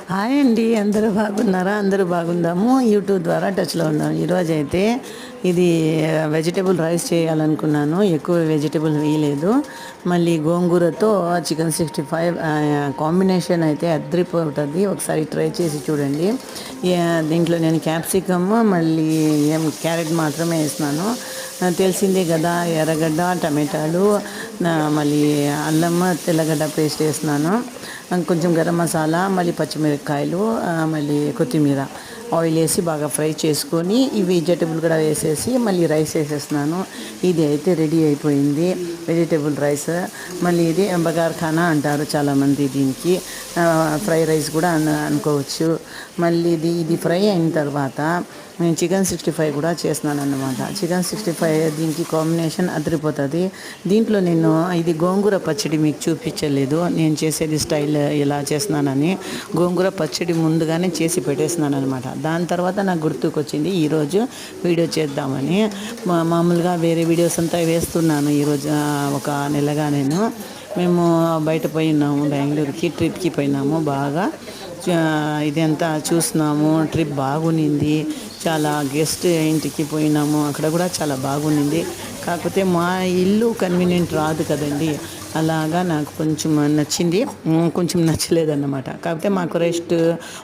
Hi అండి, అందరూ బాగున్నారా? అందరూ బాగుందాము. యూట్యూబ్ ద్వారా టచ్లో ఉన్నాము. ఈరోజు అయితే ఇది వెజిటేబుల్ రైస్ చేయాలనుకున్నాను. ఎక్కువ వెజిటేబుల్ వేయలేదు. మళ్ళీ గోంగూరతో చికెన్ 65 కాంబినేషన్ అయితే అద్రిపోతుంది. ఒకసారి ట్రై చేసి చూడండి. దీంట్లో నేను క్యాప్సికమ్ మళ్ళీ క్యారెట్ మాత్రమే వేసినాను. తెలిసిందే కదా, ఎర్రగడ్డ, టమాటాలు, మళ్ళీ అల్లం, తెల్లగడ్డ పేస్ట్ వేసినాను. కొంచెం గరం మసాలా, మళ్ళీ పచ్చిమిరపకాయలు, మళ్ళీ కొత్తిమీర, ఆయిల్ వేసి బాగా ఫ్రై చేసుకొని ఈ వెజిటేబుల్ కూడా వేసేసి మళ్ళీ రైస్ వేసేస్తున్నాను. ఇది అయితే రెడీ అయిపోయింది, వెజిటేబుల్ రైస్. మళ్ళీ ఇది బగార్ ఖానా అంటారు చాలామంది దీనికి. ఫ్రై రైస్ కూడా అనుకోవచ్చు. మళ్ళీ ఇది ఫ్రై అయిన తర్వాత నేను చికెన్ 65 కూడా చేస్తున్నాను అన్నమాట. చికెన్ 65 దీనికి కాంబినేషన్ అదిరిపోతుంది. దీంట్లో నేను ఇది గోంగూర పచ్చడి మీకు చూపించలేదు, నేను చేసేది స్టైల్ ఎలా చేస్తున్నానని. గోంగూర పచ్చడి ముందుగానే చేసి పెట్టేస్తున్నాను అనమాట. దాని తర్వాత నాకు గుర్తుకొచ్చింది ఈరోజు వీడియో చేద్దామని. మామూలుగా వేరే వీడియోస్ అంతా వేస్తున్నాను. ఈరోజు ఒక నెలగా మేము బయట పోయినాము, బెంగళూరుకి ట్రిప్కి పోయినాము. బాగా ఇదంతా చూసినాము. ట్రిప్ బాగునింది. చాలా గెస్ట్ ఇంటికి పోయినాము, అక్కడ కూడా చాలా బాగుండింది. కాకపోతే మా ఇల్లు కన్వీనియంట్ రాదు కదండి, అలాగా నాకు కొంచెం నచ్చింది, కొంచెం నచ్చలేదన్నమాట. కాకపోతే మాకు రెస్ట్,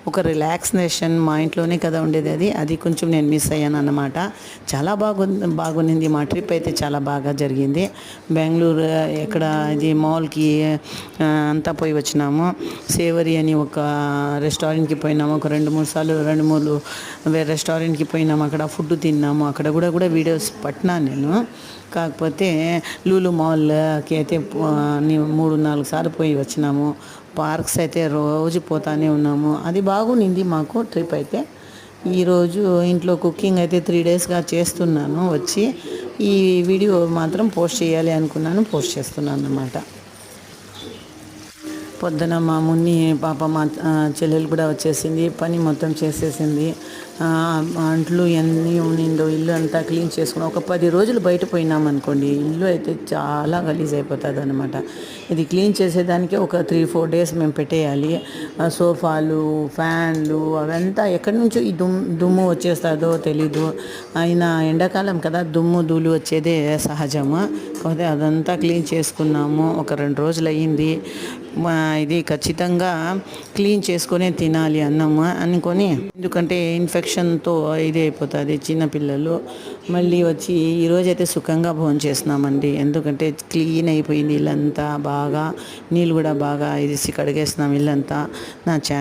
ఒక రిలాక్సేషన్ మా ఇంట్లోనే కదా ఉండేది. అది కొంచెం నేను మిస్ అయ్యాను అన్నమాట. చాలా బాగుంది మా ట్రిప్ అయితే, చాలా బాగా జరిగింది. బెంగళూరు ఎక్కడ ఇది మాల్కి అంతా పోయి వచ్చినాము. సేవరి అని ఒక రెస్టారెంట్కి పోయినాము. ఒక 2-3 సార్లు 2-3 రెస్టారెంట్కి పోయినాము. అక్కడ ఫుడ్ తిన్నాము. అక్కడ కూడా వీడియోస్ పట్టినాను నేను. కాకపోతే లూలు మాల్కి అయితే 3-4 సార్లు పోయి వచ్చినాము. పార్క్స్ అయితే రోజు పోతానే ఉన్నాము. అది బాగుంది మాకు ట్రిప్ అయితే. ఈరోజు ఇంట్లో కుకింగ్ అయితే 3 డేస్గా చేస్తున్నాను. వచ్చి ఈ వీడియో మాత్రం పోస్ట్ చేయాలి అనుకున్నాను, పోస్ట్ చేస్తున్నాను అన్నమాట. పొద్దున మా మున్ని పాప, మా చెల్లెలు కూడా వచ్చేసింది. పని మొత్తం చేసేసింది. అంట్లు ఎన్ని ఉన్నిందో ఇల్లు అంతా క్లీన్ చేసుకున్నాం. ఒక 10 రోజులు బయట పోయినామనుకోండి, ఇల్లు అయితే చాలా గలీజ్ అయిపోతుంది అనమాట. ఇది క్లీన్ చేసేదానికి ఒక 3-4 డేస్ మేము పెట్టేయాలి. సోఫాలు, ఫ్యాన్లు అవంతా ఎక్కడి నుంచో ఈ దుమ్ము వచ్చేస్తుందో తెలీదు. అయినా ఎండాకాలం కదా, దుమ్ము ధూళి వచ్చేదే సహజము. కాకపోతే అదంతా క్లీన్ చేసుకున్నాము. ఒక 2 రోజులు అయ్యింది. ఇది ఖచ్చితంగా క్లీన్ చేసుకొనే తినాలి అన్నము అనుకొని, ఎందుకంటే ఇన్ఫెక్షన్తో ఇది అయిపోతుంది చిన్నపిల్లలు. మళ్ళీ వచ్చి ఈరోజైతే సుఖంగా భోజనం చేస్తున్నామండి. ఎందుకంటే క్లీన్ అయిపోయింది ఇల్లంతా. బాగా నీళ్ళు కూడా బాగా ఇది కడిగేస్తున్నాం ఇల్లంతా. నా ఛానల్